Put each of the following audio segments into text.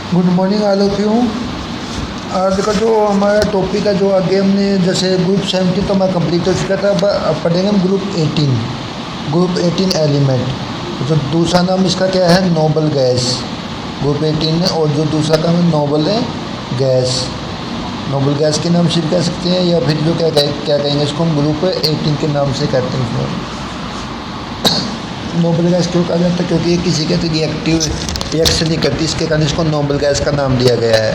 Good morning all of you. आज का जो हमारा टॉपिक है, जो आगे हमने जैसे ग्रुप 70 तो मैं कंप्लीट हो चुका था। अब पढ़ेंगे हम ग्रुप 18 एलिमेंट। जो दूसरा नाम इसका क्या है, नोबल गैस। ग्रुप 18 है और जो दूसरा काम है नोबल है गैस। नोबल गैस के नाम से कह सकते हैं, या फिर जो क्या कहेंगे इसको हम ग्रुप 18 के नाम से कहते हैं। नोबल गैस क्यों कहा जाता है, क्योंकि ये किसी के रिएक्टिव रिएक्शन नहीं करती, इसके कारण इसको नोबल गैस का नाम दिया गया है।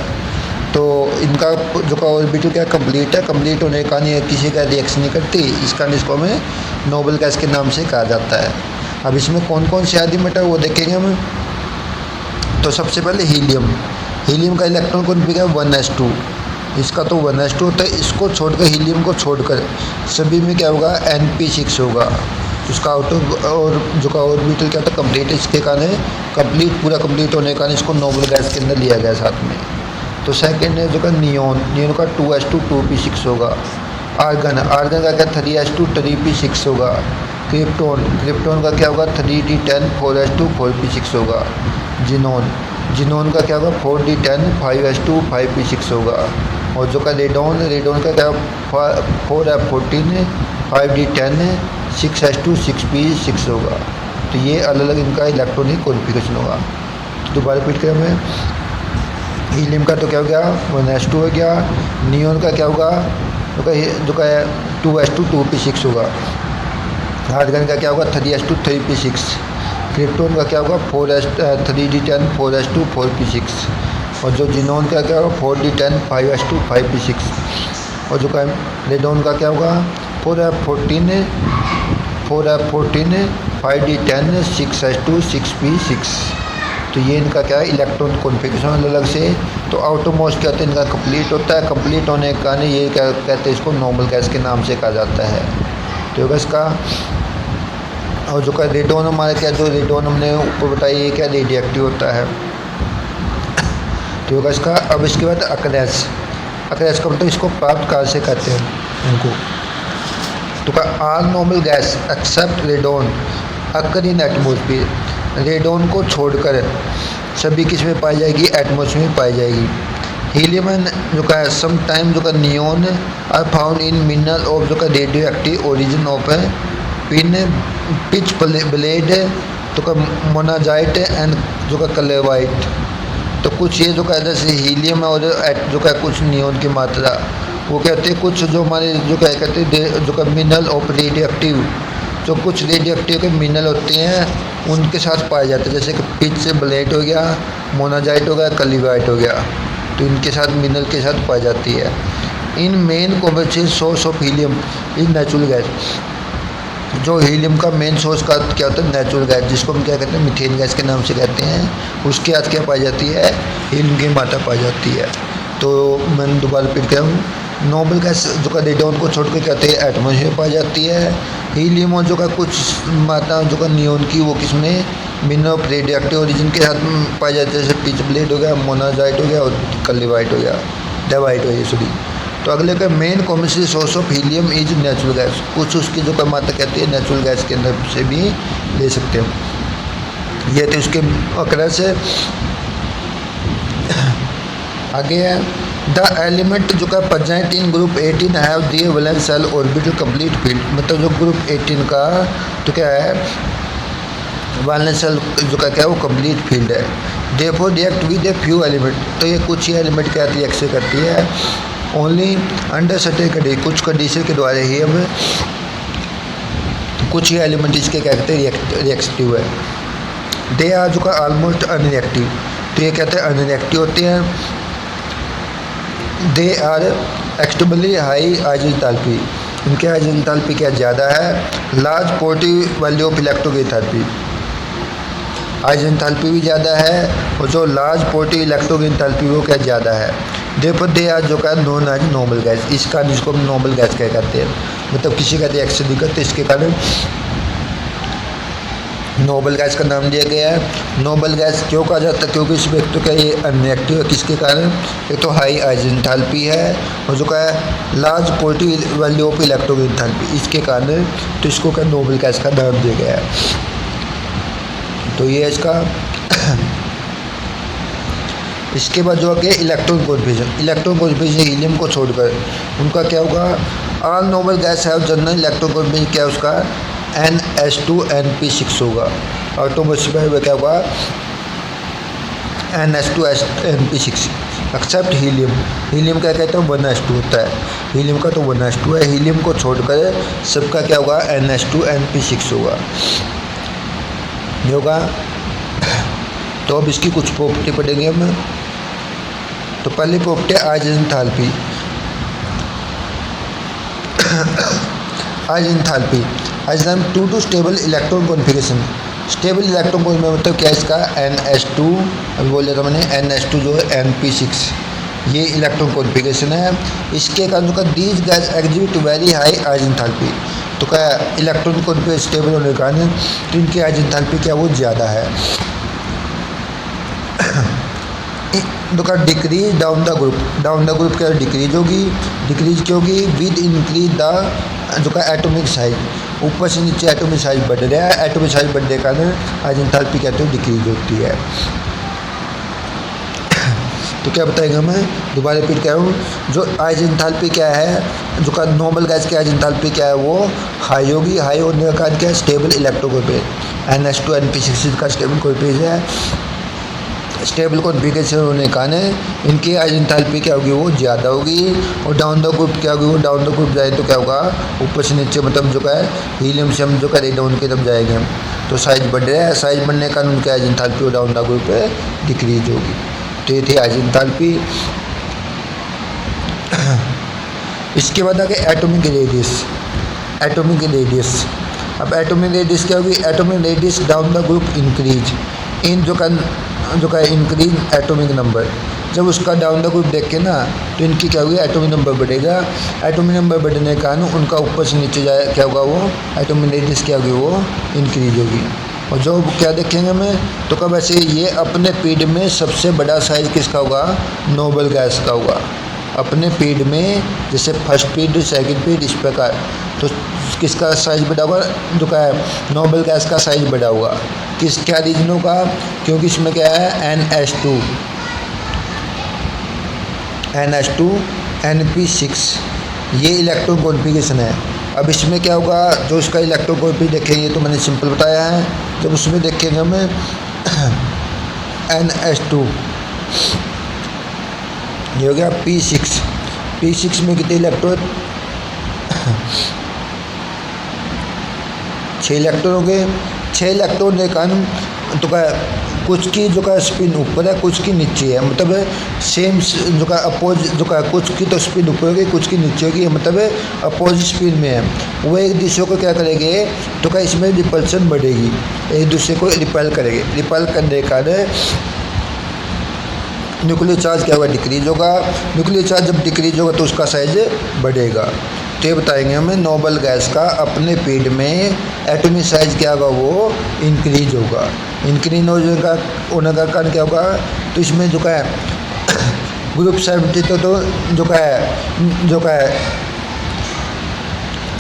तो इनका जो का ऑर्बिटल क्या कंप्लीट है, कंप्लीट होने के कारण ये किसी का रिएक्शन नहीं करती, इस कारण इसको हमें नोबल गैस के नाम से कहा जाता है। अब इसमें कौन कौन से एलिमेंट है वो देखेंगे हम। तो सबसे पहले हीलियम का इलेक्ट्रॉन कॉन्फिगर 1s2। इसका तो 1s2 होता है। इसको छोड़कर, हीलियम को छोड़कर सभी में क्या होगा, np6 होगा। उसका आउटर और जो का ऑर्बिटल क्या होता है, कंप्लीट। इसके कारण पूरा कंप्लीट होने के कारण इसको नोबल गैस के अंदर लिया गया साथ में। तो सेकंड है जो का नियोन का 2s2 2p6 होगा। आर्गन का क्या 3s2 3p6 होगा। क्रिप्टोन का क्या होगा 3d10 4s2 4p6 होगा। जिनोन का क्या होगा 4d10 5s2 5p6 होगा। और जो का रेडोन का क्या 4f14 5d10 6s2 6p6 होगा। तो ये अलग अलग इनका इलेक्ट्रॉनिक कॉन्फ़िगरेशन होगा। तो दोबारा रिपीट करें हमें। हीलियम का तो क्या हो गया 1s2 हो गया। नियोन का क्या होगा जो का 2s2 2p6 होगा। आर्गन का क्या होगा 3s2 3p6। क्रिप्टोन का क्या होगा 3d10 4s2 4p6। और जो जिनोन का क्या होगा 4d10 5s2 5p6। और जो का रेडोन का क्या होगा 4f14 5d10 6s2 6p6। तो ये इनका क्या है इलेक्ट्रॉन कॉन्फ़िगरेशन अलग अलग से। तो आउटरमोस्ट क्या होता है इनका कंप्लीट होता है। कंप्लीट होने के कारण ये क्या कहते हैं, इसको नोबल गैस के नाम से कहा जाता है। तो होगा इसका। और जो का रेडोन हमारा क्या, जो रेडोन हमने ऊपर बताया ये क्या रेडिएक्टिव होता है। तो होगा इसका। अब इसके बाद अकरेस का मतलब इसको प्राप्त कहाँ से करते हैं इनको। तो का all normal gas except radon occur in atmosphere. Radon को छोड़कर सभी किस में पाई जाएगी, एटमोसफियर में पाई जाएगी। हीलियम जो का सम टाइम जो का neon are found in mineral of जो का radio active origin of pin pitchblende तो का मोनाजाइट एंड जो का कलेवाइट। तो कुछ ये जो का जैसे हीलियम और जो का कुछ नियोन की मात्रा वो कहते हैं, कुछ जो हमारे जो क्या कहते हैं जो का मिनरल ऑफ रेडियो एक्टिव, जो कुछ रेडियो एक्टिव के मिनरल होते हैं उनके साथ पाए जाते हैं, जैसे कि पिच ब्लेड हो गया, मोनाजाइट हो गया, कलीवाइट हो गया। तो इनके साथ मिनरल के साथ पाई जाती है। In main commercial source of helium is natural gas. जो हीलियम का मेन सोर्स का क्या होता है नेचुरल गैस, जिसको हम क्या कहते हैं मीथेन गैस के नाम से कहते हैं। उसके साथ क्या पाई जाती है, हीलियम की मात्रा पाई जाती है। तो मैंने दोबारा रिपीट किया हूँ। नोबल गैस जो का रेडोन को छोड़ के कहते हैं एटमोसफियर में पाई जाती है। हीलियम और जो का कुछ मात्रा जो का नियोन की वो किसमें मिनरल ऑफ रेडियोएक्टिव ओरिजिन के साथ पाई जाती है, जैसे पिच ब्लेड हो गया, मोनाजाइट हो गया और कलीवाइट हो गया, डेवाइट हो गया सॉरी। तो अगले का main commercial source of helium is natural gas. कुछ उसकी जो मात्रा कहती है नेचुरल गैस के अंदर से भी ले सकते हैं। ये थे उसके अकरस है। आगे है द एलिमेंट जो का present in group 18 have the valence shell orbital complete filled. मतलब जो ग्रुप 18 का तो क्या है वैलेंस शेल जो का क्या है वो कंप्लीट फील्ड है। Therefore react with a few element. तो ये कुछ ही एलिमेंट क्या रिएक्शन करती है ओनली अंडर सर्टेन कंडीशन, कुछ कंडीशन के द्वारा ही हम कुछ ही एलिमेंट इसके क्या कहते हैं रिएक्टिव है। दे आर जो का ऑलमोस्ट अनरिएक्टिव। तो ये कहते हैं अनरिएक्टिव होते हैं। They are extremely high ionisation enthalpy. इनके आइजेंथैल्पी क्या ज़्यादा है। Large positive value of electron gain enthalpy, ionisation enthalpy भी ज़्यादा है। और जो लार्ज पॉजिटिव इलेक्ट्रोगेंथैल्पी वो क्या ज़्यादा है। देखो दे आर जो का नोन एज नोबल गैस। इसका जिसको हम नोबल गैस क्या कहते हैं, मतलब किसी का रिएक्शन नहीं करते, इसके कारण नोबल गैस का नाम दिया गया है। नोबल गैस क्यों कहा जाता है, क्योंकि इसमें एक तो क्या ये अनरिएक्टिव है, किसके कारण, एक तो हाई आइजेंथैल्पी है और जो क्या है लार्ज पॉजिटिव वैल्यू ऑफ इलेक्ट्रोगेंथैल्पी, इसके कारण तो इसको क्या नोबल गैस का नाम दिया गया है। तो ये इसका इसके बाद जो है इलेक्ट्रॉन कॉन्फ़िगरेशन हीलियम को छोड़कर उनका क्या होगा, all noble gas have general electron configuration क्या है उसका NH2NP6 होगा। ऑटोमोस्फेयर में क्या होगा NH2NP6 एक्सेप्ट हीलियम क्या कहते हैं 1s2 होता है, हीलियम का तो 1s2 है, हीलियम को छोड़कर सबका क्या होगा NH2NP6 होगा, ये होगा। तो अब इसकी कुछ प्रॉपर्टी पढ़ेंगे हम। तो पहली property ionisation enthalpy. Two two stable electron configuration. Stable electron को मतलब क्या है इसका NH2, अभी बोल दिया था मैंने NH2 जो है NP6, ये इलेक्ट्रॉन कॉन्फ़िगरेशन है। इसके कारण का these gas exhibit very high ionisation enthalpy. तो क्या इलेक्ट्रॉन कॉन्फ़िगरेशन स्टेबल होने के कारण तो इनकी आइजेंथाल्पी क्या वो ज़्यादा है। तो का डिक्रीज डाउन द ग्रुप क्या डिक्रीज क्यों होगी विद इंक्रीज द जो का एटॉमिक साइज, ऊपर से नीचे एटॉमिक साइज बढ़ रहा है, एटॉमिक साइज बढ़ने के कारण आइजेंथाल्पी कहते हैं डिक्रीज होती है। तो क्या बताएगा मैं दोबारा रिपीट कर रहा हूँ, जो आइजेंथाल्पी क्या है, जो का नॉर्मल गैस की आइजेंथाल्पी क्या है वो हाई होगी, हाई होने का कारण क्या है स्टेबल इलेक्ट्रॉन कॉन्फ़िगरेशन NH2NP6 का स्टेबल कॉन्फ़िगरेशन है। स्टेबल कॉन्फ़िगरेशन होने के कारण इनकी आइजेंथाल्पी क्या होगी वो ज़्यादा होगी, और डाउन द ग्रुप क्या होगी वो डाउन द ग्रुप जाए तो क्या होगा ऊपर से नीचे मतलब जो है हीलियम से हम जो है डाउन की तरफ जाएंगे हम, तो साइज बढ़ रहा है, साइज बढ़ने के कारण उनकी आइजेंथाल्पी डाउन द ग्रुप डिक्रीज होगी। तो ये थी आइजेंथाल्पी। इसके बाद आगे एटॉमिक रेडियस। अब एटॉमिक रेडियस क्या होगी, atomic radius down the group increase in जो का इंक्रीज एटॉमिक नंबर। जब उसका डाउन द ग्रुप देख के ना तो इनकी क्या होगी एटॉमिक नंबर बढ़ेगा, एटॉमिक नंबर बढ़ने के कारण उनका ऊपर से नीचे जाए क्या होगा वो एटॉमिक रेडियस क्या होगी वो इंक्रीज होगी। और जो क्या देखेंगे हमें तो कब ऐसे ये अपने पीरियड में सबसे बड़ा साइज किसका होगा नोबल गैस का होगा अपने पीरियड में, जैसे फर्स्ट पीरियड सेकंड पीरियड इस प्रकार। तो किसका साइज बड़ा होगा जो क्या है नोबल गैस का साइज बड़ा होगा, क्या रीजनों का, क्योंकि इसमें क्या है NH2 NP6 ये इलेक्ट्रॉन कॉन्फ़िगरेशन है। अब इसमें क्या होगा जो इसका इलेक्ट्रॉन कॉन्फ़िगरेशन देखेंगे तो मैंने सिंपल बताया है, जब उसमें देखेंगे हमें NH2 ये हो गया P6 में कितने इलेक्ट्रॉन 6 इलेक्ट्रॉन हो गए। 6 इलेक्ट्रॉन के कारण तो क्या कुछ की जो का स्पिन ऊपर है कुछ की नीचे है, मतलब सेम जो का अपोज जो का कुछ की तो स्पिन ऊपर होगी कुछ की नीचे होगी, मतलब अपोजिट स्पिन में है। वो एक दूसरे को क्या करेंगे तो क्या इसमें रिपल्सन बढ़ेगी, एक दूसरे को रिपेल करेंगे, रिपेल करने के कारण न्यूक्लियर चार्ज क्या होगा डिक्रीज होगा, न्यूक्लियर चार्ज जब डिक्रीज होगा तो उसका साइज बढ़ेगा। तो ये बताएंगे हमें नोबल गैस का अपने पीरियड में एटॉमिक साइज क्या होगा वो इंक्रीज होगा, इंक्रीज होने का कारण क्या होगा तो इसमें जो का है ग्रुप 70 तो जो का है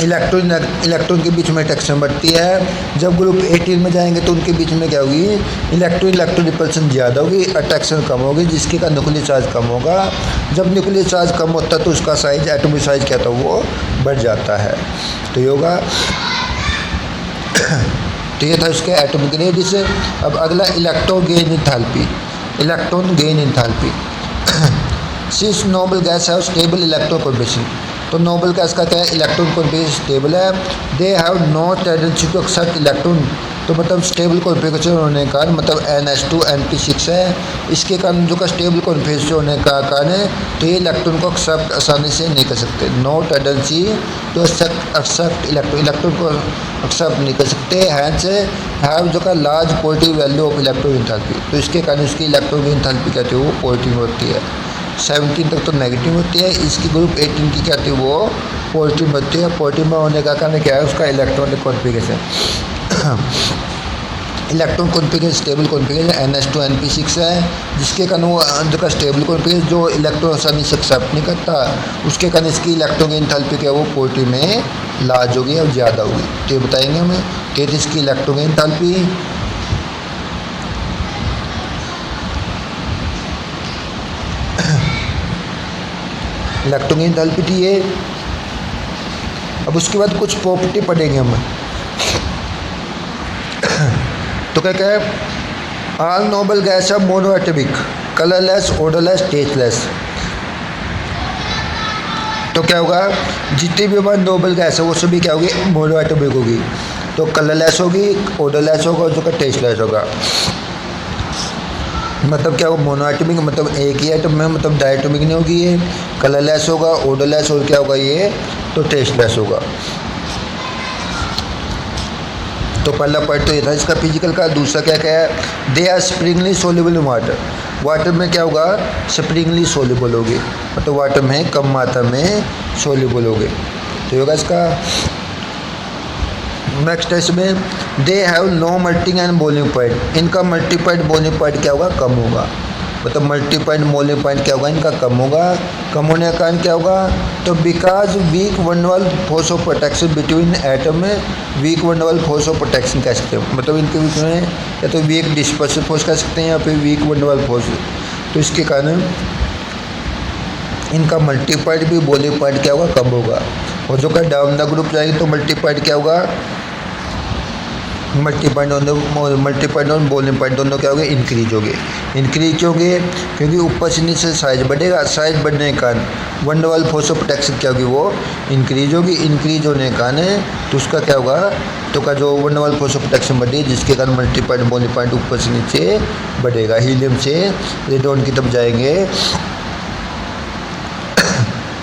इलेक्ट्रॉन के बीच में अट्रैक्शन बढ़ती है। जब ग्रुप 18 में जाएंगे तो उनके बीच में क्या होगी इलेक्ट्रॉन रिपल्सन ज़्यादा होगी, अट्रैक्शन कम होगी, जिसके कारण न्यूक्लियर चार्ज कम होगा। जब न्यूक्लियर चार्ज कम होता है तो उसका साइज एटॉमिक साइज क्या था वो बढ़ जाता है। तो ये होगा तो ये था उसके एटॉमिक रेडियस। अब अगला electron gain enthalpy. Since noble gas है स्टेबल इलेक्ट्रॉन कॉन्फ़िगरेशन, तो नोबल गैस का क्या है इलेक्ट्रॉन कॉन्फ़िगरेशन स्टेबल है। They have no tendency to accept electron, तो मतलब स्टेबल कॉन्फ़िगरेशन होने का मतलब NH2 NP6 है, इसके कारण जो का स्टेबल कॉन्फ़िगरेशन होने का कारण है तो ये इलेक्ट्रॉन को एक्सेप्ट आसानी से नहीं कर सकते। No tendency to accept electron को एक्सेप्ट नहीं कर सकते। हैंस हैव जो का large positive value of electron enthalpy, तो इसके कारण इसकी इलेक्ट्रॉन की एंथैल्पी कहते हैं वो पॉजिटिव होती है। 17 तक तो नेगेटिव होती है, इसकी ग्रुप 18 की क्या होती है वो पॉजिटिव होती है। पॉजिटिव में होने का कारण क्या है उसका electronic configuration. Electron configuration stable configuration NH2 NP6 है, जिसके कारण वो जो का स्टेबल कॉन्फ़िगरेशन जो इलेक्ट्रॉन आसानी से एक्सेप्ट नहीं करता, उसके कारण इसकी इलेक्ट्रॉन की एंथैल्पी क्या वो पॉजिटिव में लार्ज होगी और ज़्यादा होगी। तो ये बताएंगे हमें कि इसकी इलेक्ट्रॉन की एंथैल्पी। इलेक्ट्रॉन की एंथैल्पी थी ये। अब उसके बाद कुछ प्रॉपर्टी पढ़ेंगे हम। तो क्या है, all noble gas are monoatomic, colourless, odourless, tasteless. तो क्या होगा, जितनी भी हमारी नोबल गैस है वो सभी क्या होगी, मोनोएटॉमिक होगी। तो कलरलेस होगी, ओडरलेस होगा और जो का टेस्टलेस होगा। मतलब क्या होगा, मोनोएटॉमिक मतलब एक ही एटम में, मतलब डायटोमिक नहीं होगी ये। कलरलेस होगा, ओडरलेस और क्या होगा ये, तो टेस्टलेस होगा। तो पहला पॉइंट तो ये था इसका फिजिकल का। दूसरा क्या क्या है, they are sparingly soluble in water. Water में क्या होगा, स्प्रिंगली सोल्यूबल होगी, मतलब वाटर में कम मात्रा में सोल्यूबल होगे। तो होगा इसका। नेक्स्ट है इसमें, they have no melting and boiling point. इनका मल्टी पॉइंट बॉइलिंग पॉइंट क्या होगा, कम होगा। मतलब मल्टी पॉइंट बॉइलिंग पॉइंट क्या होगा, इनका कम होगा। कम होने का कारण क्या होगा, तो because weak van der Waal force of protection between atom में, weak van der Waal force of protection कह सकते हैं। मतलब इनके बीच में या तो वीक डिस्पर्सिव फोर्स कह सकते हैं या फिर वीक वनडवल फोर्स। तो इसके कारण इनका मल्टी पॉइंट भी बॉइलिंग पॉइंट क्या होगा, कम होगा। और जो का डाउन द ग्रुप जाएगी तो मल्टी पॉइंट क्या होगा, मल्टी पॉइंट और बॉइलिंग पॉइंट दोनों क्या होंगे, इंक्रीज होंगे। इंक्रीज क्यों होंगे, क्योंकि ऊपर से नीचे साइज बढ़ेगा। साइज बढ़ने के कारण वनडवल फोर्स ऑफ प्रोटेक्शन क्या होगी, वो इंक्रीज होगी। इंक्रीज होने के कारण तो उसका क्या होगा, तो का जो वनडवल फोर्स ऑफ प्रोटेक्शन बढ़ेगी, जिसके कारण मल्टी पॉइंट बॉइलिंग पॉइंट ऊपर से नीचे बढ़ेगा। हीलियम से रेडॉन की तरफ जाएंगे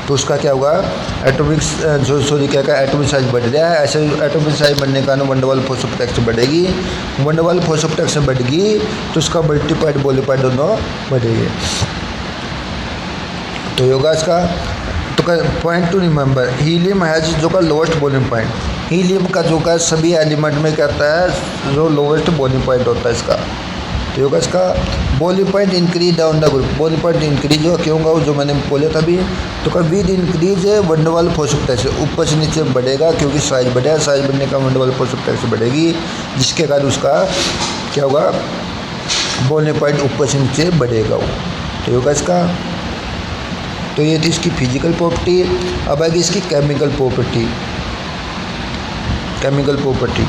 तो उसका क्या होगा, एटॉमिक क्या का एटॉमिक साइज बढ़ रहा है। ऐसे एटॉमिक साइज बढ़ने के कारण वनडवल फोर्स ऑफ प्रोटेक्शन बढ़ेगी। वनडवल फोर्स ऑफ प्रोटेक्शन बढ़ेगी तो उसका मल्टी पॉइंट बॉइलिंग पॉइंट दोनों बढ़ेंगे। तो होगा इसका। तो point two remember, helium has जो का लोएस्ट बॉइलिंग पॉइंट। हीलियम का जो का सभी एलिमेंट में क्या होता है, जो लोएस्ट बॉइलिंग पॉइंट होता है इसका। तो होगा इसका boiling point increase down the group. Boiling point increase होगा, क्यों होगा, जो मैंने बोला था अभी। तो का with increase van der Waal force of protection, ऊपर से नीचे बढ़ेगा क्योंकि साइज बढ़ेगा। साइज बढ़ने का वनडवल फोर्स ऑफ प्रोटेक्शन बढ़ेगी, जिसके कारण उसका क्या होगा, बॉइलिंग पॉइंट ऊपर से नीचे बढ़ेगा वो। तो होगा इसका। तो ये थी इसकी फिजिकल प्रॉपर्टी। अब आएगी इसकी chemical property. Chemical property,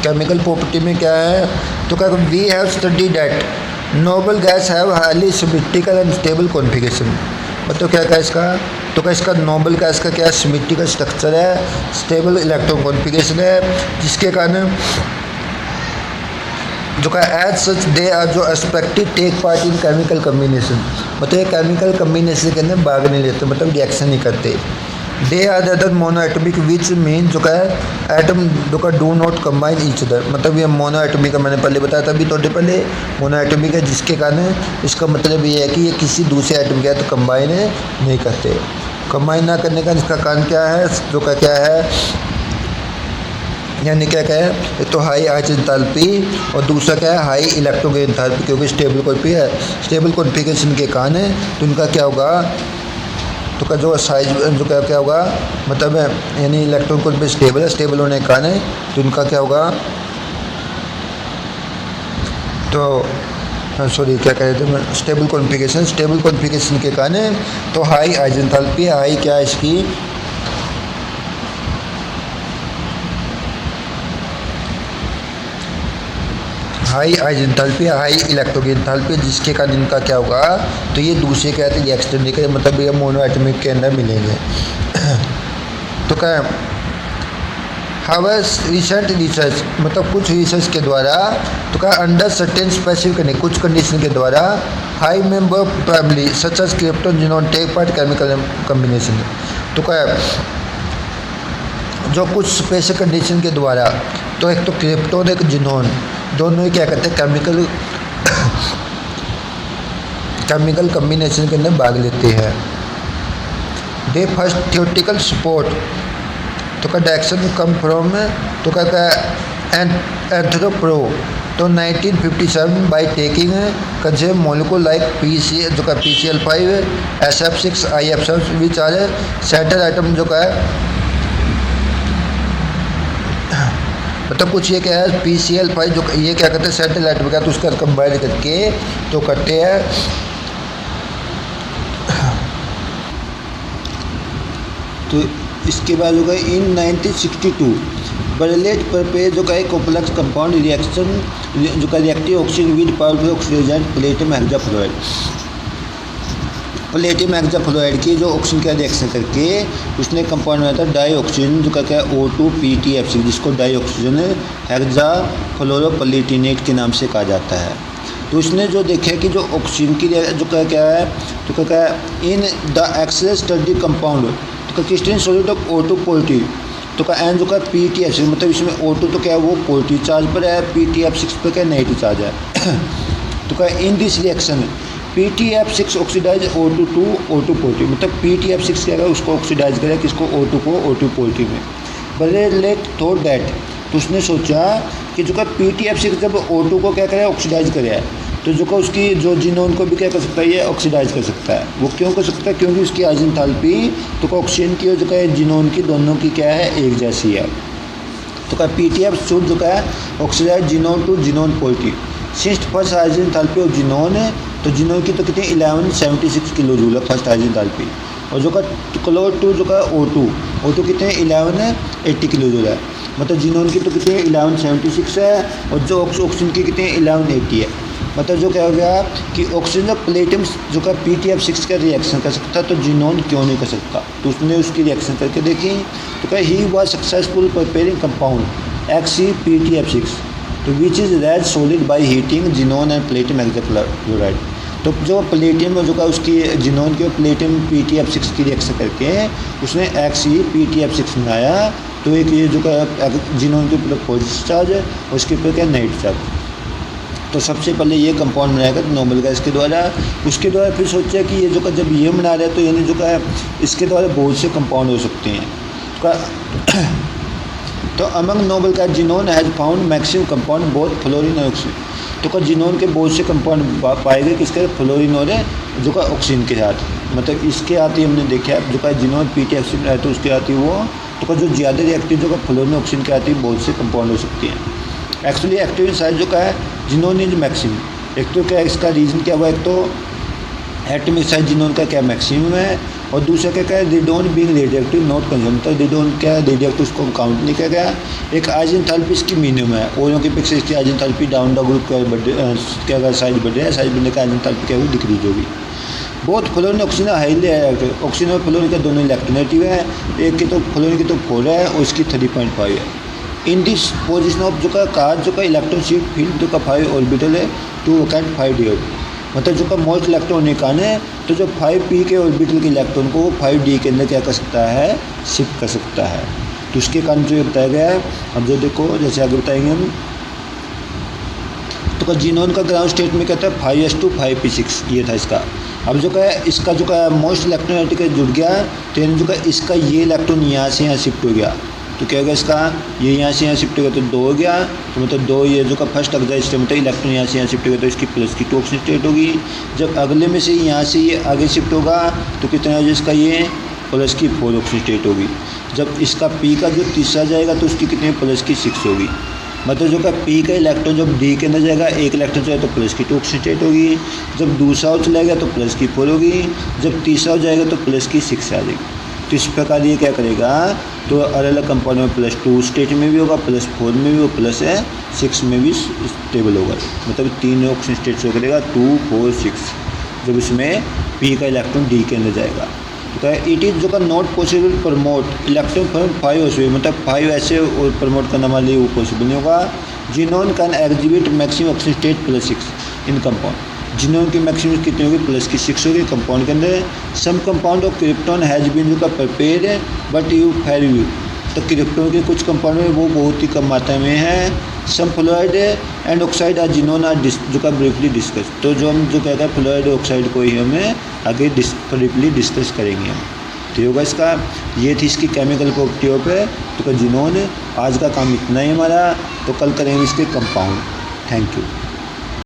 chemical property में क्या है, तो क्या, we have study that noble gas have highly symmetrical and stable configuration. मतलब क्या क्या इसका, तो क्या इसका नोबल गैस का क्या सिमेट्रिकल स्ट्रक्चर है, स्टेबल इलेक्ट्रॉन कॉन्फिगरेशन है, जिसके कारण जो का एज सच दे आर जो expected take part in chemical combination. मतलब ये केमिकल कम्बिनेशन के अंदर भाग नहीं लेते, मतलब रिएक्शन नहीं करते। They are the other monoatomic which mean जो का है एटम जो का do not combine each other. मतलब ये मोनोएटॉमिक का मैंने पहले बताया था, अभी थोड़े पहले मोनोएटॉमिक है, जिसके कारण इसका मतलब ये है कि ये किसी दूसरे एटम के तो कंबाइन नहीं करते। कंबाइन ना करने का इसका कारण क्या है, जो का क्या है, यानी क्या क्या है, एक तो हाई आइज एंथैल्पी और दूसरा क्या है, हाई इलेक्ट्रॉन एंथैल्पी। क्योंकि स्टेबल कॉन्फिगरेशन है, स्टेबल कॉन्फिगरेशन के कारण है, तो उनका क्या होगा, तो का जो साइज जो क्या क्या होगा, मतलब यानी इलेक्ट्रॉन को भी स्टेबल है, स्टेबल होने के कारण है, तो इनका क्या होगा, तो सॉरी क्या कह रहे थे, स्टेबल कॉन्फिगरेशन। स्टेबल कॉन्फिगरेशन के कारण है, तो हाई आइज एंथैल्पी, हाई क्या है इसकी, high eyes enthalpy, high electron enthalpy, जिसके कारण इनका क्या होगा, तो ये दूसरे क्या है, रिएक्शन नहीं करें, मतलब ये मोनोएटॉमिक के अंदर मिलेंगे। तो क्या हावर रिसेंट रिसर्च, मतलब कुछ रिसर्च के द्वारा, तो क्या अंडर सर्टेन स्पेसिफिक कुछ कंडीशन के द्वारा, high member family such as krypton xenon take part chemical combination. तो क्या जो कुछ स्पेशल कंडीशन के द्वारा, तो एक तो क्रिप्टोन एक जिनोन, दोनों ही क्या कहते हैं, केमिकल कम्बिनेशन के अंदर भाग लेते हैं। दे फर्स्ट थियोरेटिकल सपोर्ट, तो का डायरेक्शन कम फ्रॉम, तो कहता है एंथ्रोप्रो, तो 1957 by taking concept molecule like PC जो का PCl5 SF6 IF7 which are centre item जो का है मतलब कुछ ये क्या है PCl5 जो ये क्या करते हैं सैटेलाइट वगैरह तो उसका कंबाइन करके तो करते हैं। तो इसके बाद होगा इन 1962 बर्लेट पर जो का एक कॉम्प्लेक्स कंपाउंड रिएक्शन जो का reactive oxygen with powerful oxidant platinum hexafluoride. Platinum hexafluoride की जो ऑक्सीजन का रिएक्शन करके उसने कंपाउंड बनाया था डाई ऑक्सीजन जो क्या है O2PTFC, जिसको डाई ऑक्सीजन हेक्साफ्लोरोप्लेटिनेट के नाम से कहा जाता है। तो उसने जो देखा कि जो ऑक्सीजन की जो क्या है तो क्या है in the excel study compound तो crystal solid of O2 positive तो का एन जो का PTF6 मतलब इसमें O2 तो क्या है वो पॉजिटिव चार्ज पर है, PTF6 पर क्या नेगेटिव चार्ज है। तो क्या in this reaction PTF6 oxidise O2 to O2 positive, मतलब PTF6 क्या है उसको ऑक्सीडाइज करे किसको O2 को O2 पॉजिटिव में। बर्लेट थॉट दैट तो उसने सोचा कि जो का PTF6 जब O2 को क्या करे ऑक्सीडाइज करे तो जो का उसकी जो जिनोन को भी क्या कर सकता है ये ऑक्सीडाइज कर सकता है। वो क्यों कर सकता है क्योंकि उसकी आइजेंथैल्पी तो का ऑक्सीजन की और जो का जिनोन की दोनों की क्या है एक जैसी है। तो का PTF शुड जो का oxidise xenon to xenon positive since first ionisation enthalpy of xenon तो जिनोन की तो कितनी 1176 किलो जूल है फर्स्ट आइजेंथैल्पी, और जो का क्लोज टू जो का O2 कितने 1180 किलो जूल है, मतलब जिनोन की तो कितने 1176 है और जो ऑक्सीजन की कितने 1180 है। मतलब जो क्या हो गया कि ऑक्सीजन और प्लेटियम जो का PTF6 का रिएक्शन कर सकता तो जिनोन क्यों नहीं कर सकता। तो उसने उसकी रिएक्शन करके देखी तो क्या he was successful preparing compound XCPTF6 तो which is red solid by heating xenon and platinum hexafluoride. तो जो प्लेटियम जो का उसकी जिनोन के प्लेटियम PTF6 की रिएक्शन करके उसने XCPTF6 बनाया। तो एक ये जो का जिनोन के ऊपर पॉजिटिव चार्ज है और उसके ऊपर क्या नेगेटिव चार्ज। तो सबसे पहले ये कंपाउंड बनाया गया नोबेल गैस के द्वारा। उसके द्वारा फिर सोचा कि ये जो का जब ये बना रहा है तो यानी जो का इसके द्वारा बहुत से कंपाउंड हो सकते हैं। तो अमंग नोबेल का xenon has found maximum compound both fluorine और ऑक्सीजन। तो का जिनोन के बहुत से कंपाउंड पाए गए किसके फ्लोरीन और जो का ऑक्सीजन के साथ, मतलब इसके आती हमने देखा जो का जिनोन PTF6 है तो उसके आती वो तो का जो ज़्यादा रिएक्टिव जो का फ्लोरीन ऑक्सीजन के आती बहुत से कंपाउंड हो सकती हैं। एक्चुअली एक्टिव साइज जो का है जिनोन इज मैक्सिमम। एक तो क्या इसका रीज़न क्या हुआ, एक तो एटॉमिक साइज जिनोन का क्या मैक्सिमम है और दूसरा क्या है they don't being radioactive not consume, तो दे डोंट क्या रेडियोएक्टिव उसको काउंट नहीं किया गया। एक आइजेंथैल्पी इसकी मिनिमम है और की अपेक्षा इसकी आइजेंथैल्पी डाउन द ग्रुप क्या साइज बढ़ रहा है, साइज बढ़ने का आइजेंथैल्पी क्या हुई डिक्रीज होगी। बहुत fluorine oxygen highly reactive, oxygen और फ्लोरीन का दोनों इलेक्ट्रोनेगेटिव है, एक की तो फ्लोरीन की तो 4 है और इसकी 3.5 है। इन दिस पोजिशन ऑफ जो का कार्ड जो का इलेक्ट्रॉन शिफ्ट फील्ड जो का 5 ऑर्बिटल है 2 वैकेंट 5 डी, मतलब जो का मोस्ट इलेक्ट्रॉन निकाल है तो जो 5p के ऑर्बिटल के इलेक्ट्रॉन को 5d के अंदर क्या कर सकता है शिफ्ट कर सकता है। तो उसके कारण जो ये बताया गया है, अब जो देखो जैसे आगे बताएंगे हम तो का जिनोन का ग्राउंड स्टेट में कहता है 5s2 5p6 ये था इसका। अब जो का इसका जो का मोस्ट इलेक्ट्रोनेगेटिव जुड़ गया तो जो का इसका ये इलेक्ट्रॉन यहाँ से यहाँ शिफ्ट हो गया तो क्या होगा इसका ये यहाँ से यहाँ शिफ्ट हो गया तो 2 हो गया, तो मतलब 2 ये जो का फर्स्ट एक्साइड स्टेट मतलब इलेक्ट्रॉन यहाँ से यहाँ शिफ्ट हो गया तो इसकी प्लस की 2 ऑक्सीजन स्टेट होगी। जब अगले में से यहाँ से ये आगे शिफ्ट होगा तो कितना है इसका ये प्लस की 4 ऑक्सीजन स्टेट होगी। जब इसका पी का जो तीसरा जाएगा तो उसकी कितनी प्लस की 6 होगी, मतलब जो का पी का इलेक्ट्रॉन जब डी के अंदर जाएगा एक इलेक्ट्रॉन जाएगा तो प्लस की 2 ऑक्सीजन स्टेट होगी। जब दूसरा चलाएगा तो प्लस की 4 होगी, जब तीसरा जाएगा तो प्लस की 6 आ जाएगी। तो इस प्रकार ये क्या करेगा तो अलग अलग कंपाउंड में +2 स्टेट में भी होगा, +4 में भी और +6 में भी स्टेबल होगा, मतलब 3 ऑक्सीजन स्टेट शो करेगा 2 4 6 जब इसमें पी का इलेक्ट्रॉन डी के अंदर जाएगा। तो इट इज़ जो का not possible promote electron from 5 oxygen, मतलब 5 ऐसे और प्रमोट करने वाले वो पॉसिबल नहीं होगा। Xenon can exhibit maximum oxygen state +6 in compound, xenon की मैक्सिमम कितनी होगी प्लस की 6 होगी कंपाउंड के अंदर। Some compound of krypton has been जो का प्रिपेयर्ड बट यू फेर यू, तो क्रिप्टॉन के कुछ कंपाउंड में वो बहुत ही कम मात्रा में है। Some fluoride and oxide are xenon are जो का ब्रीफली डिस्कस, तो जो हम जो कहते हैं फ्लोराइड ऑक्साइड को ही हमें आगे ब्रीफली डिस्कस करेंगे हम। तो होगा इसका ये थी इसकी केमिकल प्रॉपर्टियों पे तो का जिनोन। आज का काम इतना ही हमारा, तो कल करेंगे इसके कंपाउंड। Thank you.